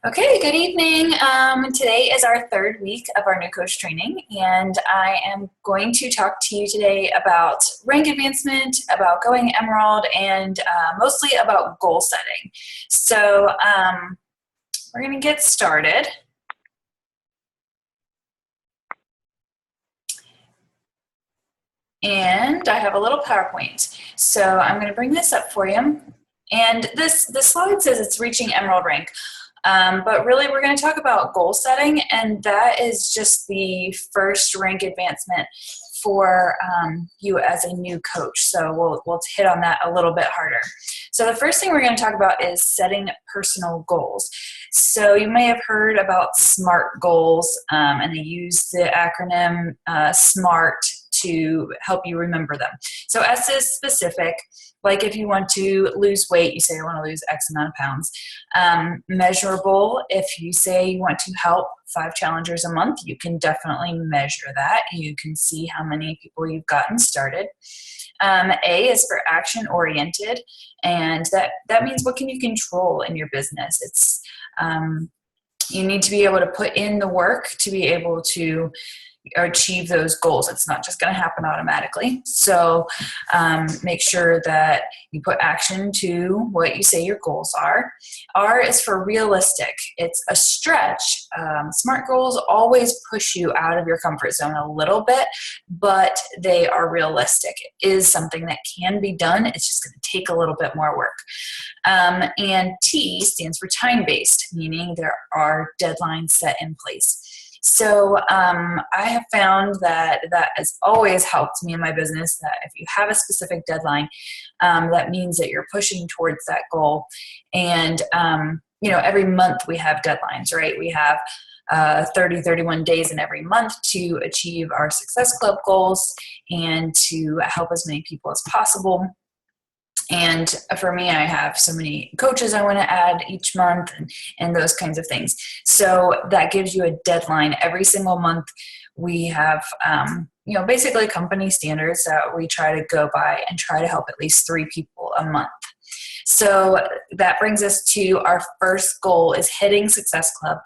Okay, good evening. Today is our third week of our new coach training, and I am going to talk to you today about rank advancement, about going Emerald, and mostly about goal setting. So we're going to get started. And I have a little PowerPoint. So I'm going to bring this up for you. And this slide says it's reaching Emerald rank. But really, we're going to talk about goal setting, and that is just the first rank advancement for you as a new coach. So we'll hit on that a little bit harder. So the first thing we're going to talk about is setting personal goals. So you may have heard about SMART goals, and they use the acronym SMART to help you remember them. So S is specific. Like if you want to lose weight, you say, I want to lose X amount of pounds. Measurable, if you say you want to help 5 challengers a month, you can definitely measure that. You can see how many people you've gotten started. A is for action oriented, and that means what can you control in your business. It's you need to be able to put in the work to be able to achieve those goals. It's not just going to happen automatically. So make sure that you put action to what you say your goals are. R is for realistic. It's a stretch. SMART goals always push you out of your comfort zone a little bit, but they are realistic. It is something that can be done. It's just going to take a little bit more work. And T stands for time-based, meaning there are deadlines set in place. So I have found that has always helped me in my business, that if you have a specific deadline, that means that you're pushing towards that goal. And, every month we have deadlines, right? We have 31 days in every month to achieve our Success Club goals and to help as many people as possible. And for me, I have so many coaches I want to add each month and those kinds of things. So that gives you a deadline. Every single month we have, basically company standards that we try to go by and try to help at least 3 people a month. So that brings us to our first goal, is hitting Success Club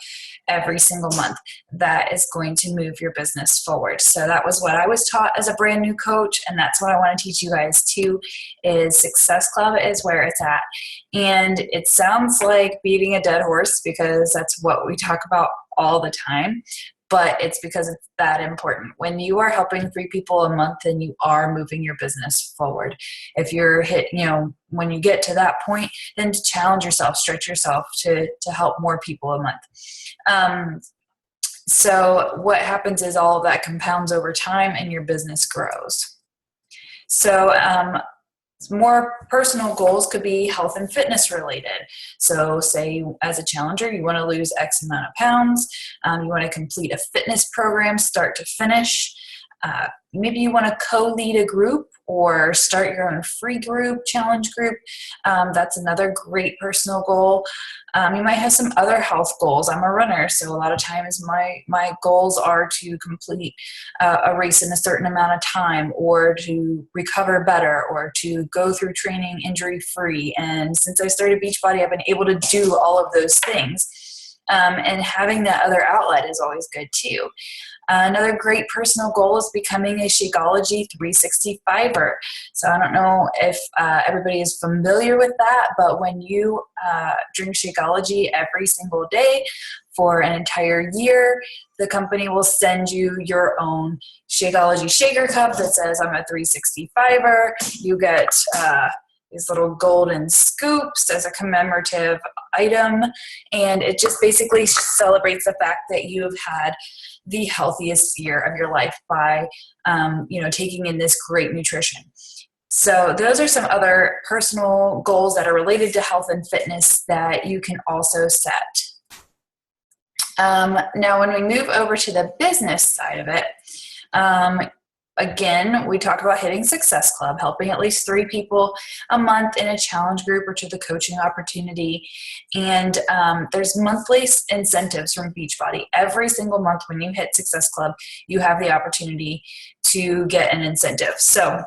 every single month. That is going to move your business forward. So that was what I was taught as a brand new coach, and that's what I want to teach you guys too, is Success Club is where it's at. And it sounds like beating a dead horse because that's what we talk about all the time, but it's because it's that important. When you are helping 3 people a month, then you are moving your business forward. If you're when you get to that point, then to challenge yourself, stretch yourself to help more people a month. So what happens is all of that compounds over time and your business grows. So more personal goals could be health and fitness related. So say as a challenger, you want to lose X amount of pounds. You want to complete a fitness program start to finish. Maybe you want to co-lead a group or start your own free group, challenge group. That's another great personal goal. You might have some other health goals. I'm a runner, so a lot of times my goals are to complete a race in a certain amount of time, or to recover better, or to go through training injury-free. And since I started Beachbody, I've been able to do all of those things. And having that other outlet is always good too. Another great personal goal is becoming a Shakeology 365er. So I don't know if everybody is familiar with that, but when you drink Shakeology every single day for an entire year, the company will send you your own Shakeology shaker cup that says, I'm a 365er. You get these little golden scoops as a commemorative item, and it just basically celebrates the fact that you have had the healthiest year of your life by taking in this great nutrition. So those are some other personal goals that are related to health and fitness that you can also set. Now when we move over to the business side of it, again, we talk about hitting Success Club, helping at least 3 people a month in a challenge group or to the coaching opportunity. And there's monthly incentives from Beachbody. Every single month when you hit Success Club, you have the opportunity to get an incentive. So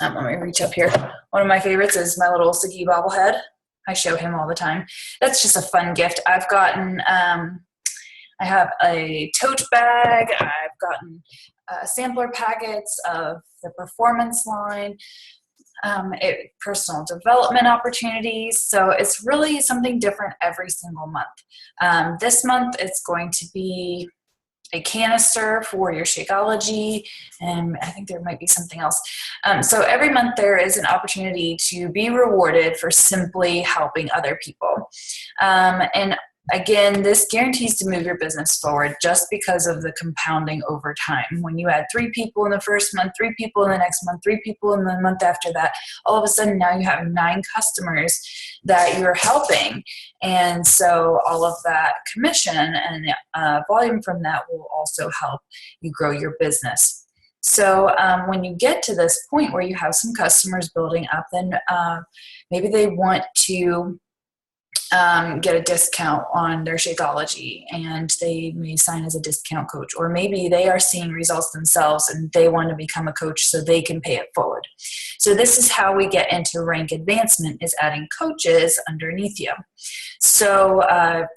let me reach up here. One of my favorites is my little Sagi bobblehead. I show him all the time. That's just a fun gift. I've gotten, I have a tote bag. I've gotten sampler packets of the performance line, personal development opportunities. So it's really something different every single month. This month it's going to be a canister for your Shakeology, and I think there might be something else. So every month there is an opportunity to be rewarded for simply helping other people. And again, this guarantees to move your business forward just because of the compounding over time. When you add 3 people in the first month, 3 people in the next month, 3 people in the month after that, all of a sudden now you have 9 customers that you're helping. And so all of that commission and volume from that will also help you grow your business. So when you get to this point where you have some customers building up, then maybe they want to get a discount on their Shakeology, and they may sign as a discount coach, or maybe they are seeing results themselves and they want to become a coach so they can pay it forward. So this is how we get into rank advancement, is adding coaches underneath you. So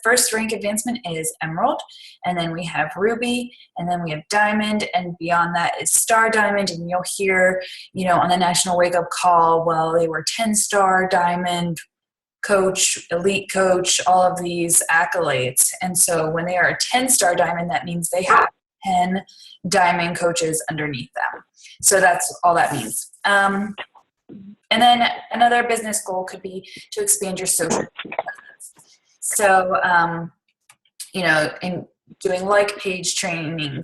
first rank advancement is Emerald, and then we have Ruby, and then we have Diamond, and beyond that is Star Diamond. And you'll hear, on the National Wake Up Call, well, they were 10-star Diamond coach, elite coach, all of these accolades. And so when they are a 10-star diamond, that means they have 10 diamond coaches underneath them. So that's all that means. And then another business goal could be to expand your social presence. So, in doing page training,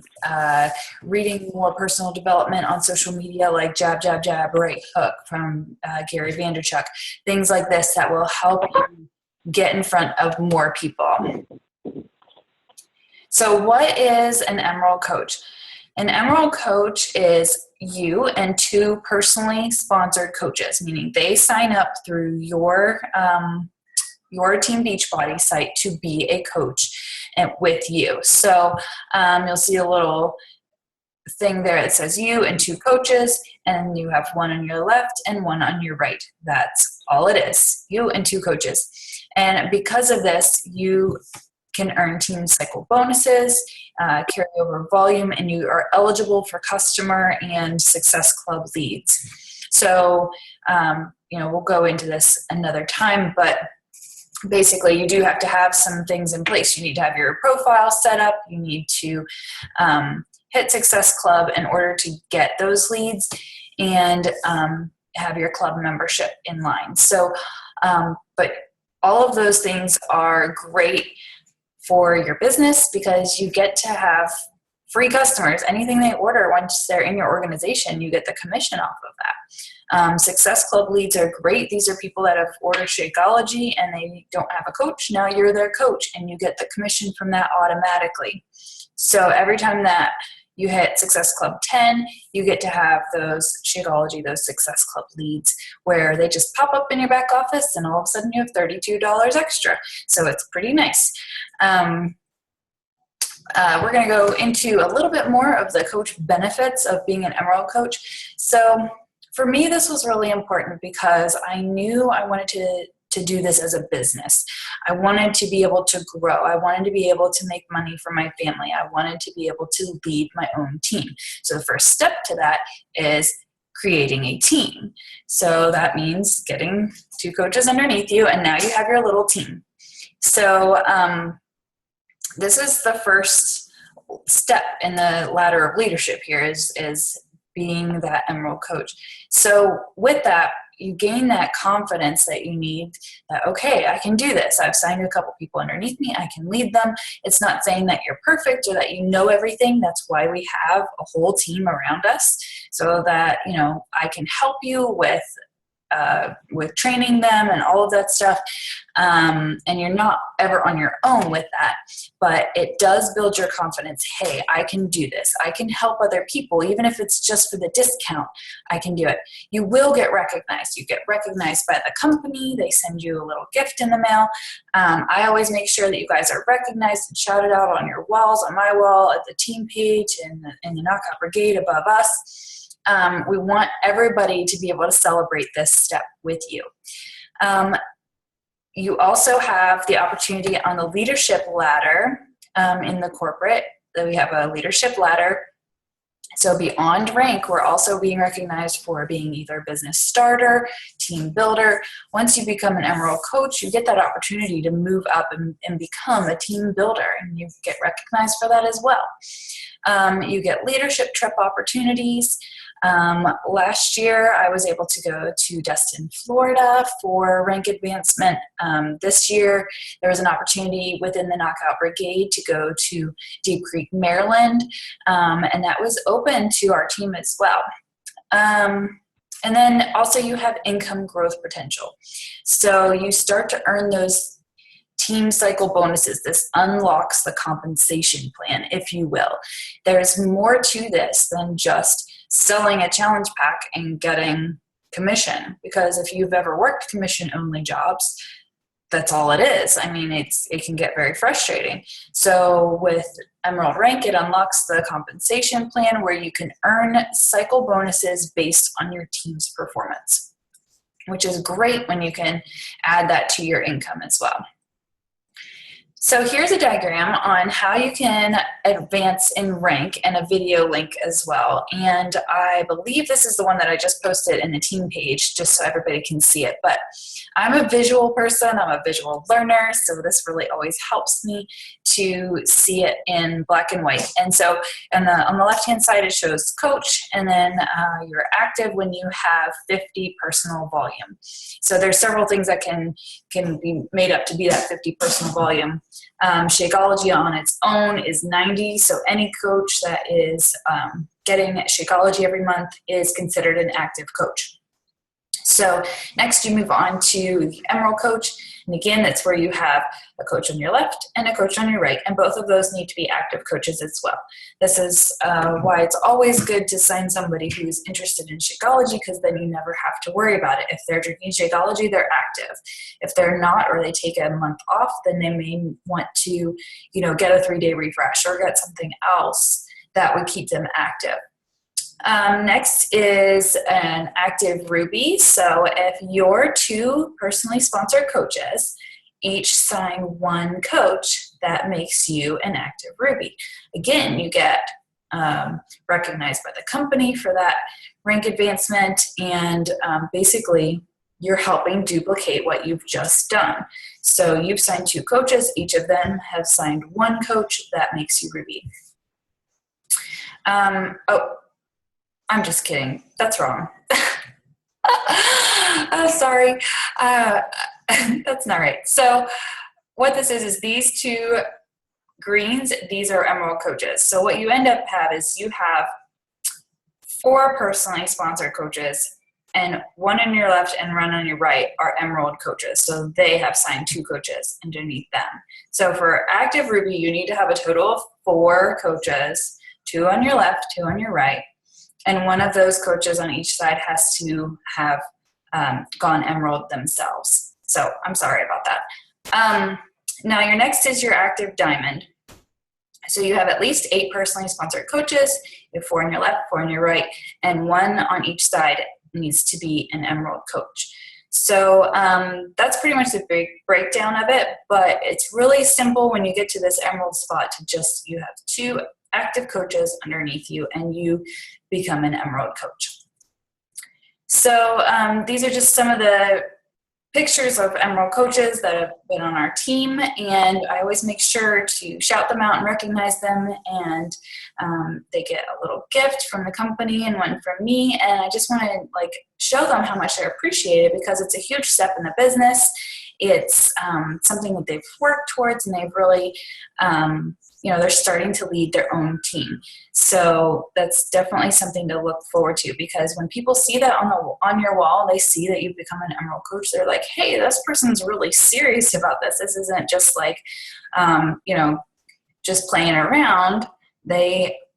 reading more personal development on social media like Jab, Jab, Jab, Right Hook from Gary Vaynerchuk, things like this that will help you get in front of more people. So what is an Emerald Coach? An Emerald Coach is you and 2 personally sponsored coaches, meaning they sign up through your Team Beachbody site to be a coach and with you. So you'll see a little thing there that says you and 2 coaches, and you have 1 on your left and 1 on your right. That's all it is, you and 2 coaches. And because of this, you can earn Team Cycle bonuses, carry over volume, and you are eligible for customer and Success Club leads. So, we'll go into this another time, but basically you do have to have some things in place. You need to have your profile set up. You need to hit Success Club in order to get those leads, and have your club membership in line. So, but all of those things are great for your business because you get to have free customers. Anything they order, once they're in your organization, you get the commission off of that. Success Club leads are great. These are people that have ordered Shakeology and they don't have a coach. Now you're their coach and you get the commission from that automatically. So every time that you hit Success Club 10, you get to have those Shakeology, those Success Club leads, where they just pop up in your back office and all of a sudden you have $32 extra. So it's pretty nice. We're going to go into a little bit more of the coach benefits of being an Emerald Coach. So for me, this was really important because I knew I wanted to do this as a business. I wanted to be able to grow. I wanted to be able to make money for my family. I wanted to be able to lead my own team. So the first step to that is creating a team. So that means getting 2 coaches underneath you, and now you have your little team. So this is the first step in the ladder of leadership here is being that Emerald Coach. So with that, you gain that confidence that you need that, okay, I can do this. I've signed a couple people underneath me. I can lead them. It's not saying that you're perfect or that you know everything. That's why we have a whole team around us so that, I can help you with training them and all of that stuff. And you're not ever on your own with that, but it does build your confidence. Hey, I can do this. I can help other people. Even if it's just for the discount, I can do it. You will get recognized. You get recognized by the company. They send you a little gift in the mail. I always make sure that you guys are recognized and shouted out on your walls, on my wall, at the team page, and in the Knockout Brigade above us. We want everybody to be able to celebrate this step with you. You also have the opportunity on the leadership ladder in the corporate, that we have a leadership ladder. So beyond rank, we're also being recognized for being either business starter, team builder. Once you become an Emerald coach, you get that opportunity to move up and become a team builder, and you get recognized for that as well. You get leadership trip opportunities. Last year, I was able to go to Destin, Florida for rank advancement. This year, there was an opportunity within the Knockout Brigade to go to Deep Creek, Maryland, and that was open to our team as well. And then also you have income growth potential. So you start to earn those team cycle bonuses. This unlocks the compensation plan, if you will. There's more to this than just selling a challenge pack and getting commission, because if you've ever worked commission only jobs, that's all it is. I mean, it can get very frustrating. So with Emerald Rank, it unlocks the compensation plan where you can earn cycle bonuses based on your team's performance, which is great when you can add that to your income as well. So here's a diagram on how you can advance in rank, and a video link as well. And I believe this is the one that I just posted in the team page, just so everybody can see it. But I'm a visual person, I'm a visual learner, so this really always helps me to see it in black and white. And so on the left-hand side, it shows coach, and then you're active when you have 50 personal volume. So there's several things that can be made up to be that 50 personal volume. Shakeology on its own is 90, so any coach that is getting Shakeology every month is considered an active coach. So next you move on to the Emerald coach, and again, that's where you have a coach on your left and a coach on your right, and both of those need to be active coaches as well. This is why it's always good to sign somebody who's interested in Shakeology, because then you never have to worry about it. If they're drinking Shakeology, they're active. If they're not, or they take a month off, then they may want to, get a 3-day refresh or get something else that would keep them active. Next is an active Ruby. So if your 2 personally sponsored coaches each sign 1 coach, that makes you an active Ruby. Again, you get recognized by the company for that rank advancement, and basically you're helping duplicate what you've just done. So you've signed 2 coaches, each of them have signed 1 coach, that makes you Ruby. I'm just kidding. That's wrong. Sorry. That's not right. So what this is these 2 greens, these are Emerald coaches. So what you end up is you have 4 personally sponsored coaches, and 1 on your left and 1 on your right are Emerald coaches. So they have signed 2 coaches underneath them. So for active Ruby, you need to have a total of 4 coaches, 2 on your left, 2 on your right. And one of those coaches on each side has to have gone Emerald themselves. So I'm sorry about that. Now your next is your active Diamond. So you have at least 8 personally sponsored coaches. You have 4 on your left, 4 on your right, and 1 on each side needs to be an Emerald coach. So that's pretty much the big breakdown of it, but it's really simple when you get to this Emerald spot to just, you have 2 active coaches underneath you and you become an Emerald coach. So these are just some of the pictures of Emerald coaches that have been on our team, and I always make sure to shout them out and recognize them, and they get a little gift from the company and one from me, and I just want to show them how much I appreciate it, because it's a huge step in the business. It's something that they've worked towards, and they've really they're starting to lead their own team. So that's definitely something to look forward to, because when people see that on your wall, they see that you've become an Emerald coach, they're like, hey, this person's really serious about this. This isn't just just playing around.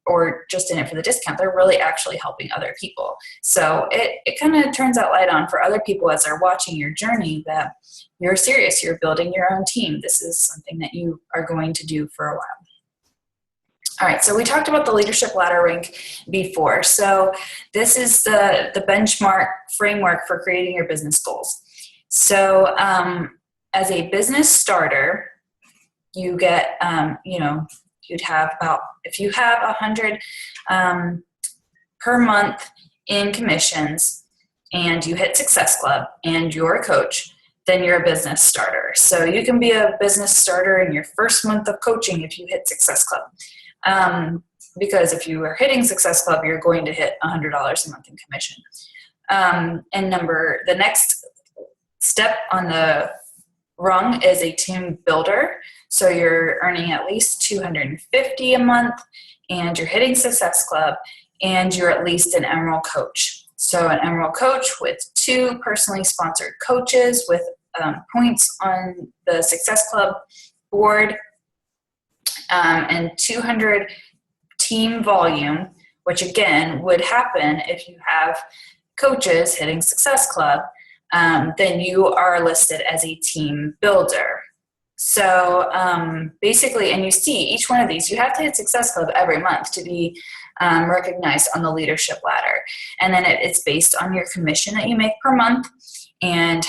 Or just in it for the discount. They're really actually helping other people. So it kind of turns that light on for other people as they're watching your journey, that you're serious, you're building your own team. This is something that you are going to do for a while. All right, so we talked about the leadership ladder rank before. So this is the benchmark framework for creating your business goals. So as a business starter, you get, you'd have about, if you have 100 per month in commissions and you hit Success Club and you're a coach, then you're a business starter. So you can be a business starter in your first month of coaching if you hit Success Club. Because if you are hitting Success Club, you're going to hit $100 a month in commission. And the next step on the rung is a team builder. So you're earning at least $250 a month and you're hitting Success Club and you're at least an Emerald coach. So an Emerald coach with 2 personally sponsored coaches with points on the Success Club board, and 200 team volume, which again would happen if you have coaches hitting Success Club, then you are listed as a team builder. So basically, and you see each one of these, you have to hit Success Club every month to be recognized on the leadership ladder. And then it's based on your commission that you make per month and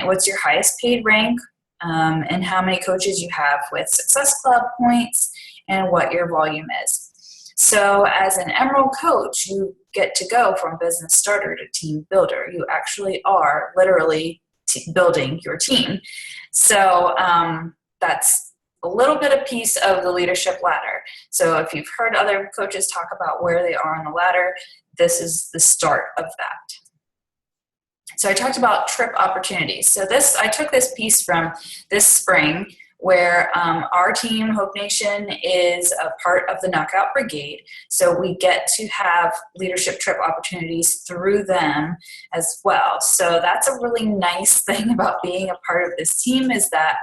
what's your highest paid rank, and how many coaches you have with Success Club points and what your volume is. So as an Emerald coach, you get to go from business starter to team builder. You actually are literally building your team. So that's a little bit of piece of the leadership ladder. So if you've heard other coaches talk about where they are on the ladder, this is the start of that. So I talked about trip opportunities. So I took this piece from this spring where our team, Hope Nation, is a part of the Knockout Brigade. So we get to have leadership trip opportunities through them as well. So that's a really nice thing about being a part of this team, is that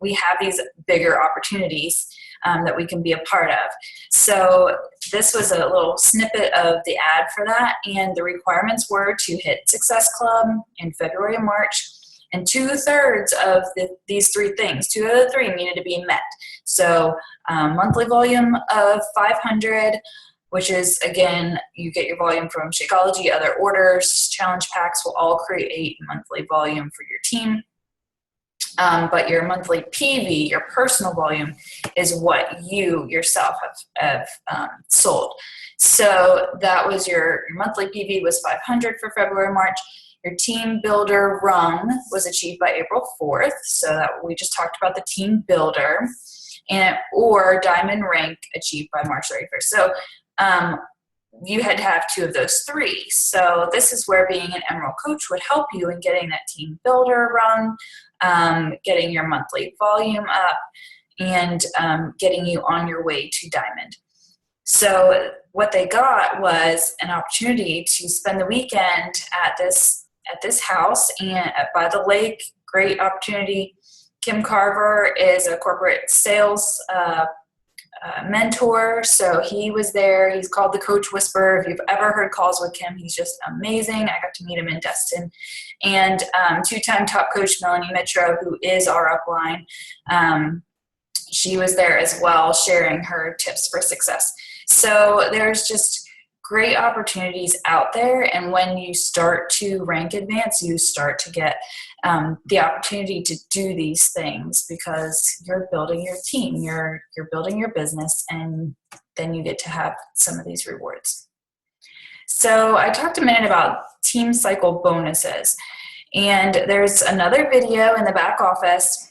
we have these bigger opportunities that we can be a part of. So this was a little snippet of the ad for that, and the requirements were to hit Success Club in February and March, and 2/3 of these 3 things, 2 of the 3 needed to be met. So monthly volume of 500, which is, again, you get your volume from Shakeology, other orders, challenge packs will all create monthly volume for your team. But your monthly PV, your personal volume, is what you yourself have sold. So that was your monthly PV was 500 for February, March. Your team builder rung was achieved by April 4th. So that we just talked about the team builder, or diamond rank achieved by March 31st. So you had to have 2 of those 3. So this is where being an Emerald coach would help you in getting that team builder rung, getting your monthly volume up, and getting you on your way to diamond. So what they got was an opportunity to spend the weekend at this house and by the lake. Great opportunity. Kim Carver is a corporate sales mentor, so he was there. He's called the Coach Whisperer. If you've ever heard calls with Kim, he's just amazing. I got to meet him in Destin. And 2-time top coach Melanie Mitro, who is our upline, she was there as well, sharing her tips for success. So there's just great opportunities out there, and when you start to rank advance, you start to get the opportunity to do these things because you're building your team, you're building your business, and then you get to have some of these rewards. So I talked a minute about team cycle bonuses, and there's another video in the back office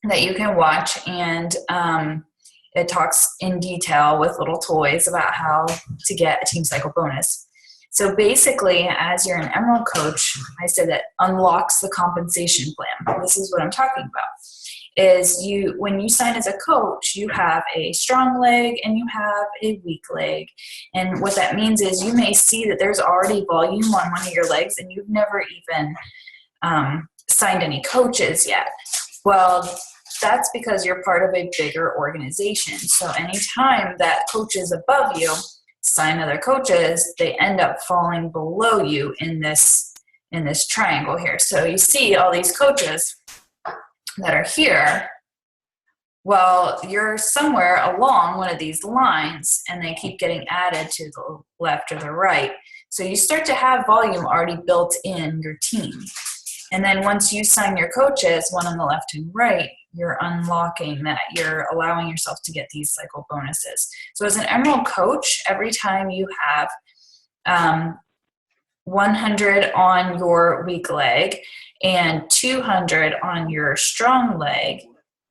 that you can watch, and it talks in detail with little toys about how to get a team cycle bonus. So basically, as you're an Emerald coach, I said that unlocks the compensation plan. This is what I'm talking about. Is when you sign as a coach, you have a strong leg and you have a weak leg. And what that means is you may see that there's already volume on one of your legs and you've never even signed any coaches yet. Well, that's because you're part of a bigger organization. So anytime that coaches above you sign other coaches, they end up falling below you in this triangle here. So you see all these coaches that are here. Well, you're somewhere along one of these lines and they keep getting added to the left or the right. So you start to have volume already built in your team. And then once you sign your coaches, one on the left and right, you're unlocking that. You're allowing yourself to get these cycle bonuses. So as an Emerald coach, every time you have 100 on your weak leg and 200 on your strong leg,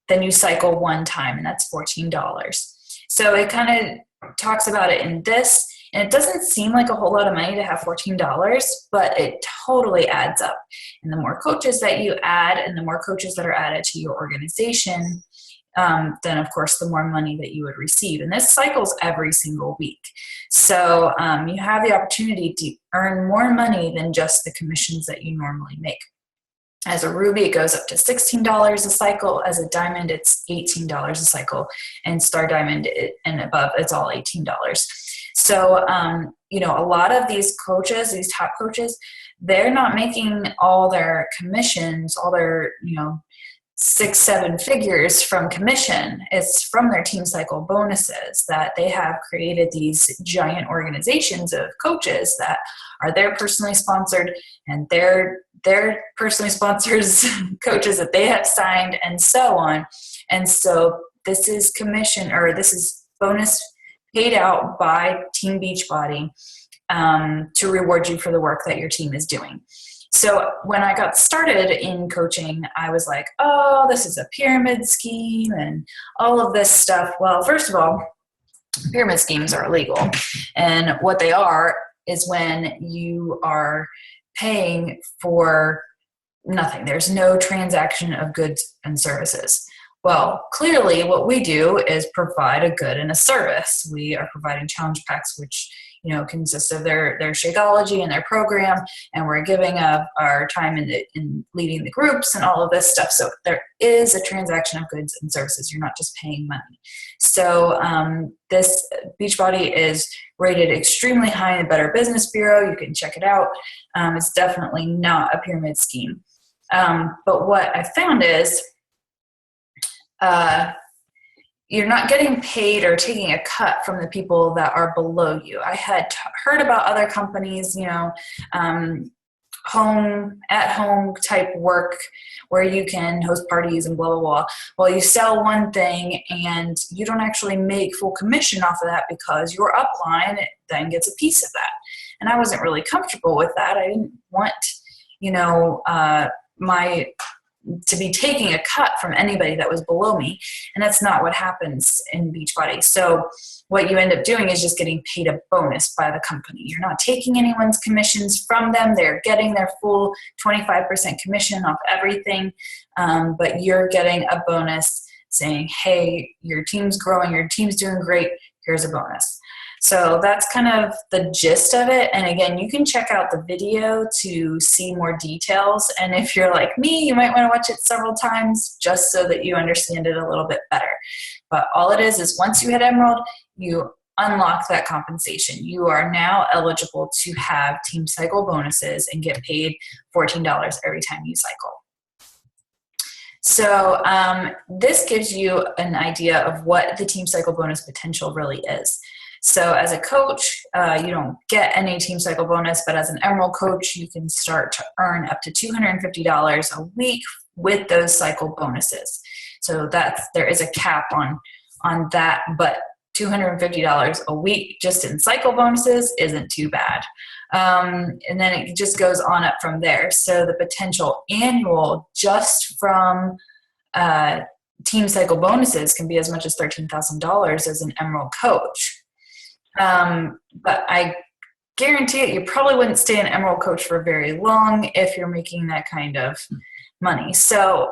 then you cycle one time, and that's $14. So it kind of talks about it in this, and it doesn't seem like a whole lot of money to have $14, but it totally adds up. And the more coaches that you add, and the more coaches that are added to your organization, then of course the more money that you would receive. And this cycles every single week. So you have the opportunity to earn more money than just the commissions that you normally make. As a ruby, it goes up to $16 a cycle. As a diamond, it's $18 a cycle. And star diamond and above, it's all $18. So, a lot of these coaches, these top coaches, they're not making all their commissions, all their, 6-7 figures from commission. It's from their team cycle bonuses that they have created these giant organizations of coaches that are their personally sponsored, and their personally sponsors coaches that they have signed, and so on. And so this is commission, or this is bonus paid out by Team Beachbody to reward you for the work that your team is doing. So when I got started in coaching, I was like, oh, this is a pyramid scheme and all of this stuff. Well, first of all, pyramid schemes are illegal. And what they are is when you are paying for nothing. There's no transaction of goods and services. Well, clearly what we do is provide a good and a service. We are providing challenge packs, which consists of their Shakeology and their program, and we're giving up our time in leading the groups and all of this stuff. So there is a transaction of goods and services. You're not just paying money. So this Beachbody is rated extremely high in the Better Business Bureau. You can check it out. It's definitely not a pyramid scheme. But what I found is you're not getting paid or taking a cut from the people that are below you. I had heard about other companies, at-home type work where you can host parties and blah, blah, blah. Well, you sell one thing and you don't actually make full commission off of that because your upline then gets a piece of that. And I wasn't really comfortable with that. I didn't want, to be taking a cut from anybody that was below me. And that's not what happens in Beachbody. So what you end up doing is just getting paid a bonus by the company. You're not taking anyone's commissions from them. They're getting their full 25% commission off everything. But you're getting a bonus saying, hey, your team's growing, your team's doing great, here's a bonus. So that's kind of the gist of it. And again, you can check out the video to see more details. And if you're like me, you might want to watch it several times just so that you understand it a little bit better. But all it is once you hit Emerald, you unlock that compensation. You are now eligible to have team cycle bonuses and get paid $14 every time you cycle. So this gives you an idea of what the team cycle bonus potential really is. So as a coach, you don't get any team cycle bonus, but as an Emerald coach, you can start to earn up to $250 a week with those cycle bonuses. So there is a cap on that, but $250 a week just in cycle bonuses isn't too bad. And then it just goes on up from there. So the potential annual just from team cycle bonuses can be as much as $13,000 as an Emerald coach. But I guarantee it, you probably wouldn't stay an Emerald coach for very long if you're making that kind of money. So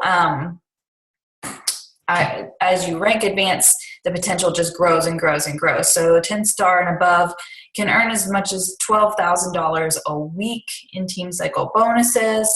as you rank advance, the potential just grows and grows and grows. So a 10-star and above can earn as much as $12,000 a week in team cycle bonuses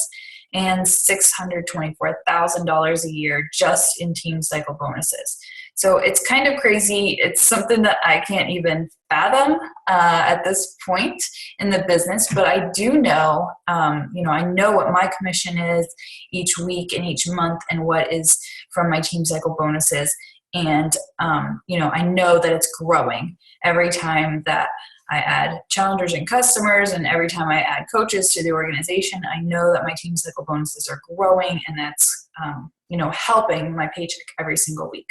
and $624,000 a year just in team cycle bonuses. So it's kind of crazy. It's something that I can't even fathom at this point in the business, but I do know, I know what my commission is each week and each month and what is from my team cycle bonuses. And, I know that it's growing every time that I add challengers and customers, and every time I add coaches to the organization, I know that my team cycle bonuses are growing, and that's helping my paycheck every single week.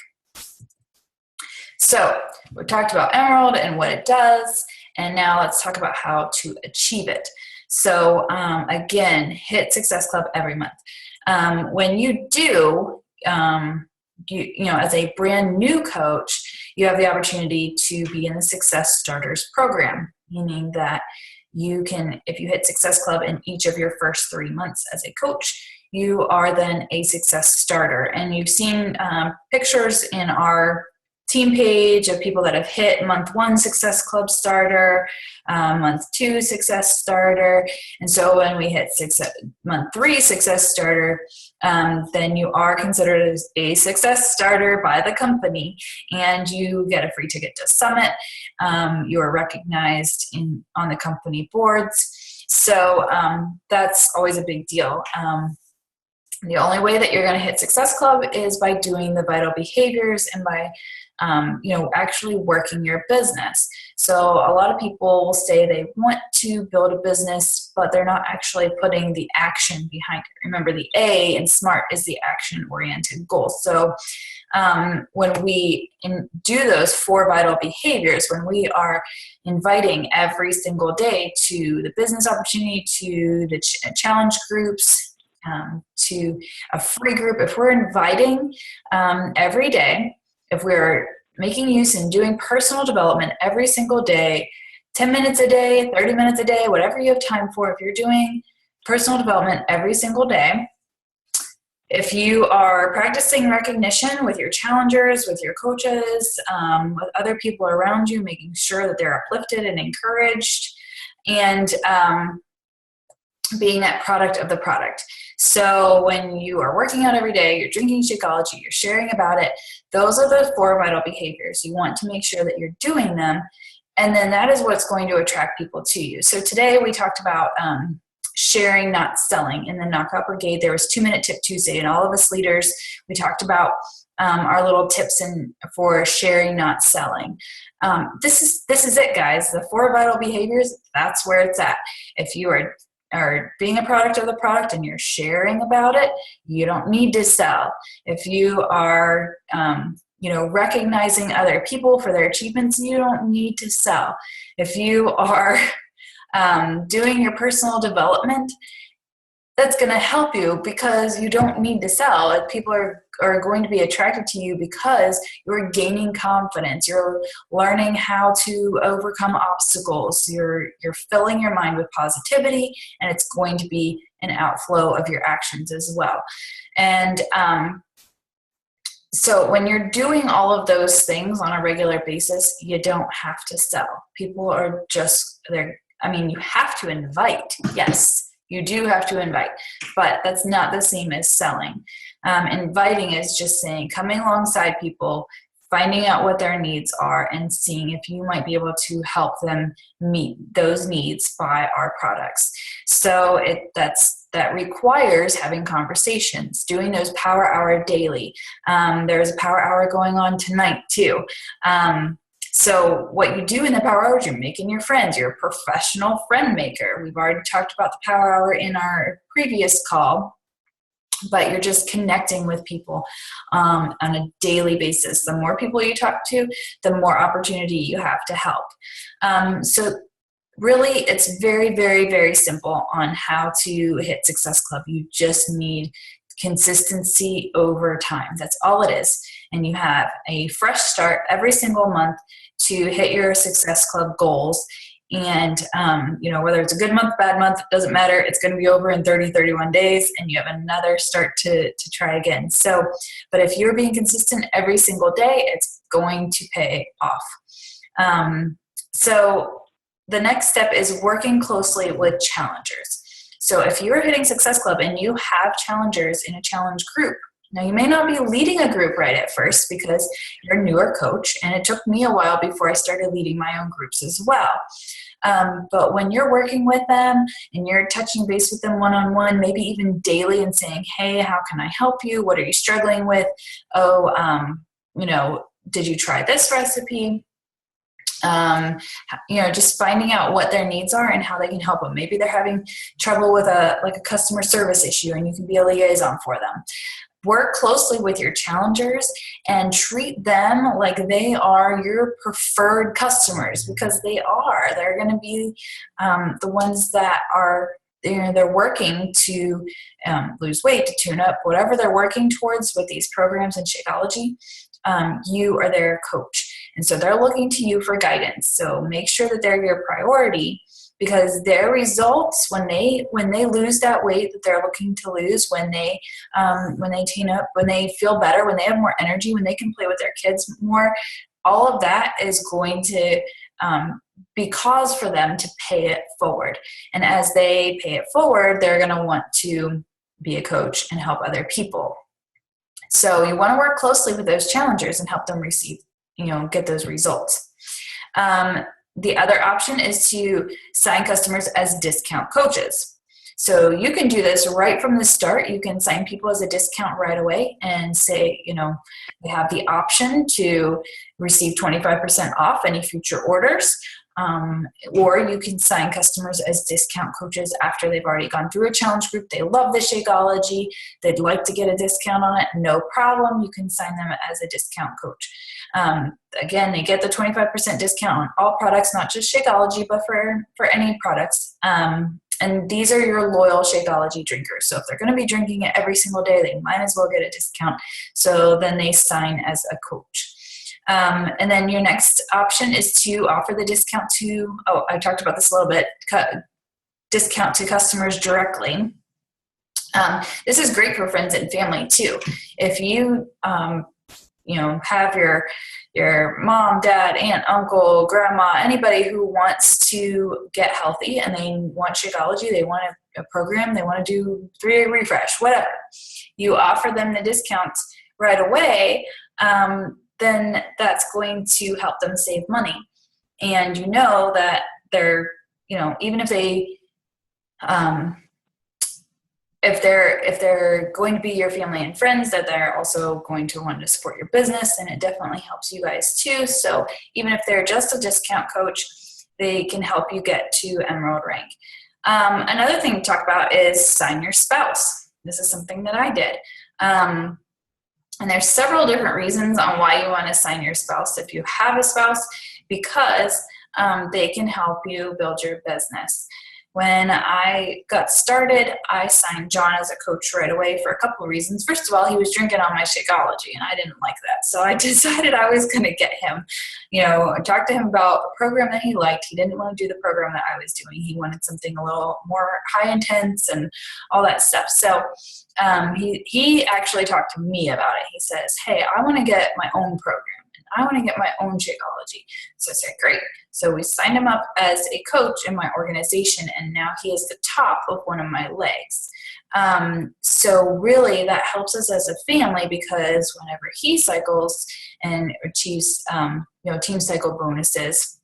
So we talked about Emerald and what it does, and now let's talk about how to achieve it. So again, hit Success Club every month. When you do, as a brand new coach, you have the opportunity to be in the Success Starters program, meaning that you can, if you hit Success Club in each of your first 3 months as a coach, you are then a Success Starter. And you've seen pictures in our team page of people that have hit month 1 Success Club Starter, month 2 Success Starter. And so when we hit month 3 Success Starter, then you are considered as a Success Starter by the company, and you get a free ticket to Summit. You are recognized on the company boards. So that's always a big deal. The only way that you're going to hit Success Club is by doing the vital behaviors and by actually working your business. So a lot of people will say they want to build a business, but they're not actually putting the action behind it. Remember, the A in SMART is the action-oriented goal. So when we do those 4 vital behaviors, when we are inviting every single day to the business opportunity, to the challenge groups, to a free group, if we're inviting every day, if we're making use and doing personal development every single day, 10 minutes a day, 30 minutes a day, whatever you have time for, if you're doing personal development every single day, if you are practicing recognition with your challengers, with your coaches, with other people around you, making sure that they're uplifted and encouraged, and being that product of the product. So when you are working out every day, you're drinking Shakeology, you're sharing about it, those are the 4 vital behaviors. You want to make sure that you're doing them, and then that is what's going to attract people to you. So today we talked about sharing, not selling. In the Knockout Brigade, there was 2-Minute Tip Tuesday, and all of us leaders, we talked about our little tips for sharing, not selling. This is it, guys. The 4 vital behaviors, that's where it's at. If you are being a product of the product and you're sharing about it, you don't need to sell. If you are recognizing other people for their achievements, you don't need to sell. If you are doing your personal development, that's going to help you because you don't need to sell. People are going to be attracted to you because you're gaining confidence. You're learning how to overcome obstacles. You're filling your mind with positivity, and it's going to be an outflow of your actions as well. And so when you're doing all of those things on a regular basis, you don't have to sell. People are you have to invite, yes. You do have to invite, but that's not the same as selling. Inviting is just saying, coming alongside people, finding out what their needs are, and seeing if you might be able to help them meet those needs by our products. So that requires having conversations, doing those power hour daily. There's a power hour going on tonight too. So what you do in the power hour is you're making your friends. You're a professional friend maker. We've already talked about the power hour in our previous call, but you're just connecting with people on a daily basis. The more people you talk to, the more opportunity you have to help. So really, it's very, very, very simple on how to hit Success Club. You just need consistency over time. That's all it is. And you have a fresh start every single month to hit your Success Club goals. And, whether it's a good month, bad month, it doesn't matter. It's going to be over in 30, 31 days, and you have another start to try again. So, but if you're being consistent every single day, it's going to pay off. So the next step is working closely with challengers. So if you're hitting Success Club and you have challengers in a challenge group, now you may not be leading a group right at first because you're a newer coach, and it took me a while before I started leading my own groups as well. But when you're working with them and you're touching base with them one-on-one, maybe even daily, and saying, hey, how can I help you? What are you struggling with? Did you try this recipe? Just finding out what their needs are and how they can help them. Maybe they're having trouble with a customer service issue, and you can be a liaison for them. Work closely with your challengers and treat them like they are your preferred customers, because they are. They're going to be the ones that are, they're working to lose weight, to tune up, whatever they're working towards with these programs in Shakeology. You are their coach. And so they're looking to you for guidance. So make sure that they're your priority, because their results, when they lose that weight that they're looking to lose, when they tune up, when they feel better, when they have more energy, when they can play with their kids more, all of that is going to be cause for them to pay it forward. And as they pay it forward, they're going to want to be a coach and help other people. So you want to work closely with those challengers and help them get those results. The other option is to sign customers as discount coaches. So you can do this right from the start. You can sign people as a discount right away and say, they have the option to receive 25% off any future orders. Or you can sign customers as discount coaches after they've already gone through a challenge group. They love the Shakeology. They'd like to get a discount on it. No problem. You can sign them as a discount coach. Again, they get the 25% discount on all products, not just Shakeology, but for any products. And these are your loyal Shakeology drinkers. So if they're going to be drinking it every single day, they might as well get a discount. So then they sign as a coach. And then your next option is to offer the discount to, I talked about this a little bit, discount to customers directly. This is great for friends and family too. If you, have your mom, dad, aunt, uncle, grandma, anybody who wants to get healthy and they want Shakeology, they want a program, they want to do 3-day refresh, whatever, you offer them the discount right away, then that's going to help them save money. And that they're, even if they, if they're going to be your family and friends, that they're also going to want to support your business, and it definitely helps you guys too. So even if they're just a discount coach, they can help you get to Emerald rank. Another thing to talk about is sign your spouse. This is something that I did. And there's several different reasons on why you want to sign your spouse if you have a spouse, because they can help you build your business. When I got started, I signed John as a coach right away for a couple of reasons. First of all, he was drinking on my Shakeology, and I didn't like that. So I decided I was going to get him, I talked to him about a program that he liked. He didn't want to do the program that I was doing. He wanted something a little more high intense and all that stuff. So he actually talked to me about it. He says, hey, I want to get my own program. I want to get my own Shakeology. So I said, great. So we signed him up as a coach in my organization, and now he is the top of one of my legs. So really that helps us as a family, because whenever he cycles and achieves, team cycle bonuses,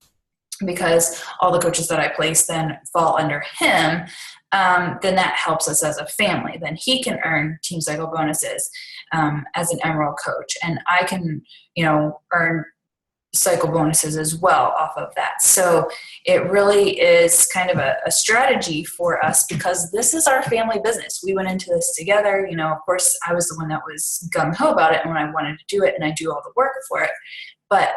because all the coaches that I place then fall under him, then that helps us as a family. Then he can earn team cycle bonuses as an Emerald coach, and I can, earn cycle bonuses as well off of that. So it really is kind of a strategy for us, because this is our family business. We went into this together. Of course, I was the one that was gung-ho about it and when I wanted to do it, and I do all the work for it. But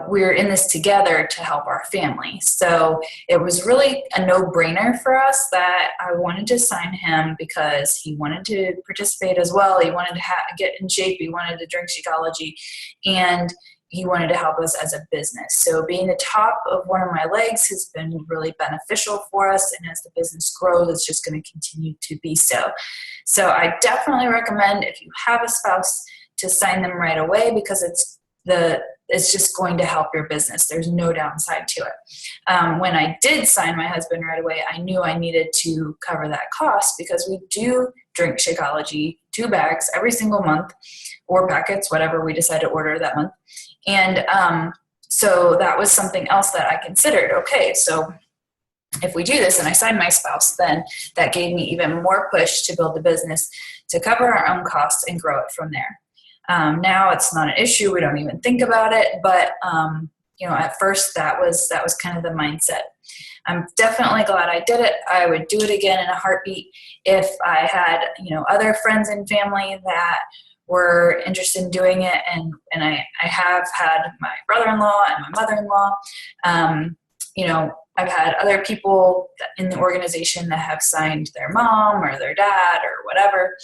we're in this together to help our family. So it was really a no-brainer for us that I wanted to sign him, because he wanted to participate as well. He wanted to get in shape. He wanted to drink Shakeology, and he wanted to help us as a business. So being the top of one of my legs has been really beneficial for us. And as the business grows, it's just going to continue to be so. So I definitely recommend, if you have a spouse, to sign them right away, because it's just going to help your business. There's no downside to it. When I did sign my husband right away, I knew I needed to cover that cost, because we do drink Shakeology 2 bags every single month, or packets, whatever we decide to order that month. And so that was something else that I considered. Okay, so if we do this and I sign my spouse, then that gave me even more push to build the business, to cover our own costs and grow it from there. Now it's not an issue. We don't even think about it. But at first that was kind of the mindset. I'm definitely glad I did it. I would do it again in a heartbeat if I had, other friends and family that were interested in doing it. And I have had my brother-in-law and my mother-in-law. I've had other people in the organization that have signed their mom or their dad or whatever.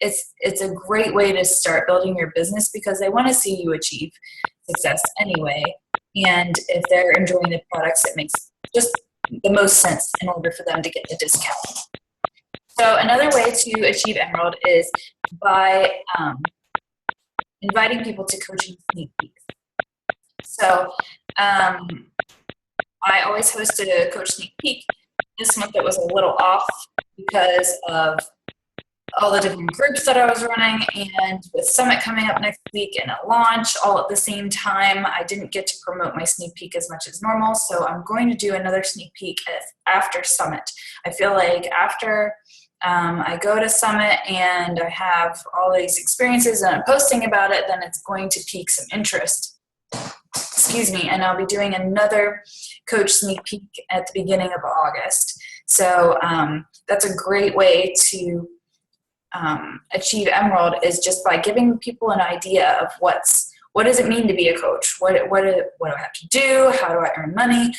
It's a great way to start building your business because they want to see you achieve success anyway. And if they're enjoying the products, it makes just the most sense in order for them to get the discount. So another way to achieve Emerald is by inviting people to coaching sneak peeks. So I always hosted a coach sneak peek. This month it was a little off because of all the different groups that I was running, and with Summit coming up next week and a launch all at the same time, I didn't get to promote my sneak peek as much as normal. So I'm going to do another sneak peek after Summit. I feel like after I go to Summit and I have all these experiences and I'm posting about it, then it's going to pique some interest. Excuse me, and I'll be doing another coach sneak peek at the beginning of August. So that's a great way to achieve Emerald, is just by giving people an idea of what does it mean to be a coach? What do I have to do? How do I earn money?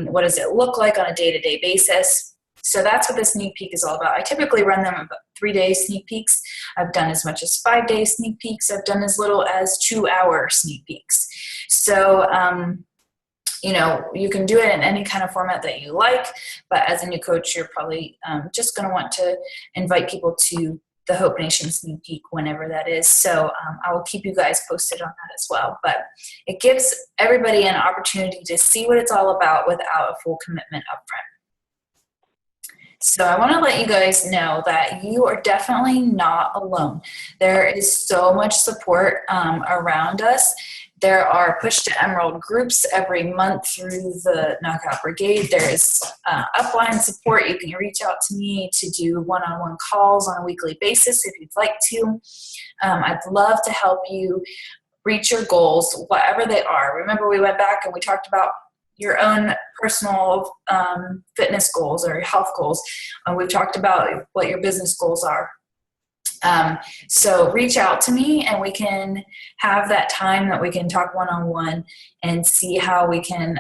What does it look like on a day-to-day basis? So that's what the sneak peek is all about. I typically run them about 3-day sneak peeks. I've done as much as 5-day sneak peeks. I've done as little as 2-hour sneak peeks. So, you can do it in any kind of format that you like, but as a new coach, you're probably just going to want to invite people to the Hope Nation sneak peek whenever that is. So I will keep you guys posted on that as well. But it gives everybody an opportunity to see what it's all about without a full commitment upfront. So I want to let you guys know that you are definitely not alone. There is so much support around us. There are Push to Emerald groups every month through the Knockout Brigade. There is upline support. You can reach out to me to do one-on-one calls on a weekly basis if you'd like to. I'd love to help you reach your goals, whatever they are. Remember, we went back and we talked about your own personal fitness goals or health goals. We've talked about what your business goals are. So reach out to me and we can have that time that we can talk one-on-one and see how we can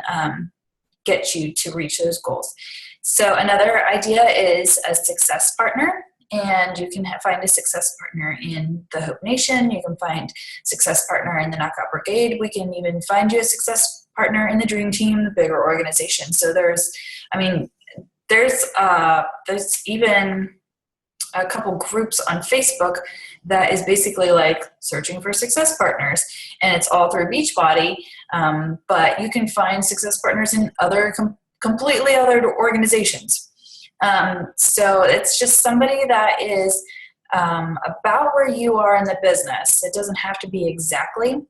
get you to reach those goals. So another idea is a success partner, and you can find a success partner in the Hope Nation. You can find success partner in the Knockout Brigade. We can even find you a success partner in the Dream Team, the bigger organization. So there's even a couple groups on Facebook that is basically like searching for success partners, and it's all through Beachbody. But you can find success partners in other completely other organizations. So it's just somebody that is about where you are in the business. It doesn't have to be exactly.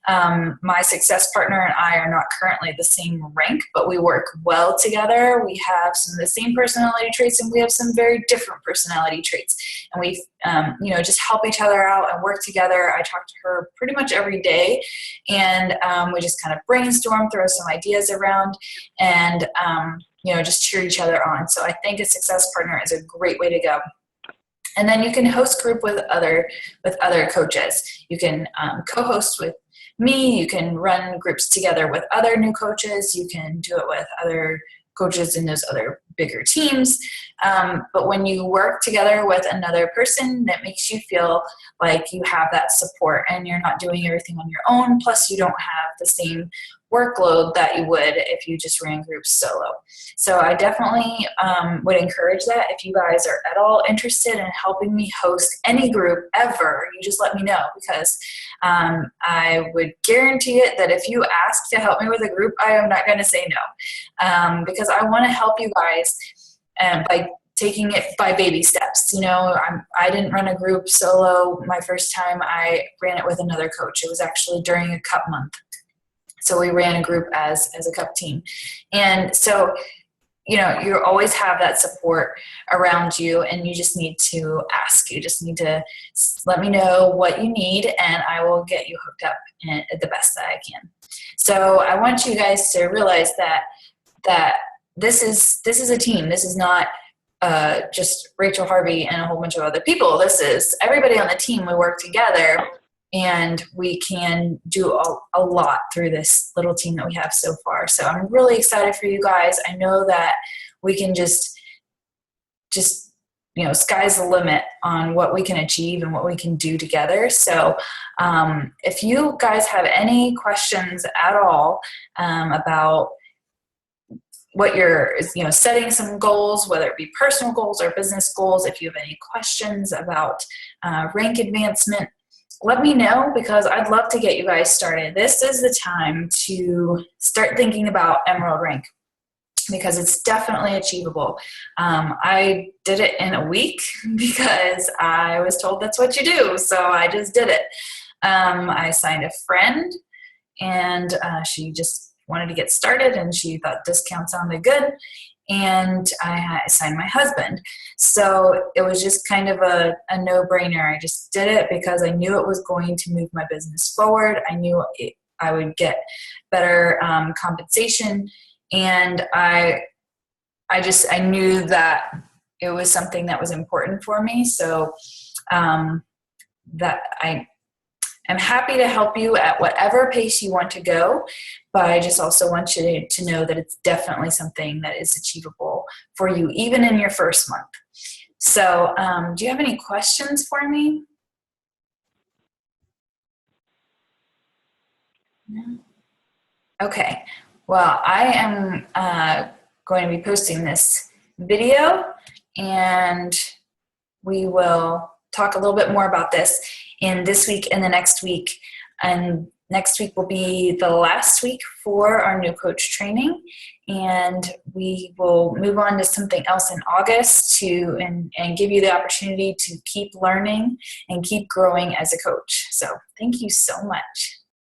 My success partner and I are not currently the same rank, but we work well together. We have some of the same personality traits, and we have some very different personality traits. And we, just help each other out and work together. I talk to her pretty much every day, and we just kind of brainstorm, throw some ideas around, and just cheer each other on. So I think a success partner is a great way to go. And then you can host group with other coaches. You can co-host with me. You can run groups together with other new coaches. You can do it with other coaches in those other bigger teams. But when you work together with another person, that makes you feel like you have that support and you're not doing everything on your own. Plus, you don't have the same workload that you would if you just ran groups solo. So I definitely would encourage that. If you guys are at all interested in helping me host any group ever, you just let me know, because I would guarantee it that if you ask to help me with a group, I am not going to say no, because I want to help you guys by taking it by baby steps. I didn't run a group solo my first time. I ran it with another coach. It was actually during a cup month. So we ran a group as a cup team. And so, you always have that support around you, and you just need to ask. You just need to let me know what you need, and I will get you hooked up the best that I can. So I want you guys to realize that this is a team. This is not just Rachel Harvey and a whole bunch of other people. This is everybody on the team. We work together, and we can do a lot through this little team that we have so far. So I'm really excited for you guys. I know that we can just sky's the limit on what we can achieve and what we can do together. So if you guys have any questions at all about what you're, setting some goals, whether it be personal goals or business goals, if you have any questions about rank advancement, let me know, because I'd love to get you guys started. This is the time to start thinking about Emerald rank, because it's definitely achievable. I did it in a week because I was told that's what you do, so I just did it. I signed a friend, and she just wanted to get started, and she thought discount sounded good, and I signed my husband. So it was just kind of a no-brainer. I just did it because I knew it was going to move my business forward. I knew I would get better compensation, and I knew that it was something that was important for me. So that I'm happy to help you at whatever pace you want to go, but I just also want you to know that it's definitely something that is achievable for you, even in your first month. So do you have any questions for me? No? Okay. Well, I am going to be posting this video, and we will talk a little bit more about this in this week and the next week. And next week will be the last week for our new coach training, and we will move on to something else in August and give you the opportunity to keep learning and keep growing as a coach. So thank you so much.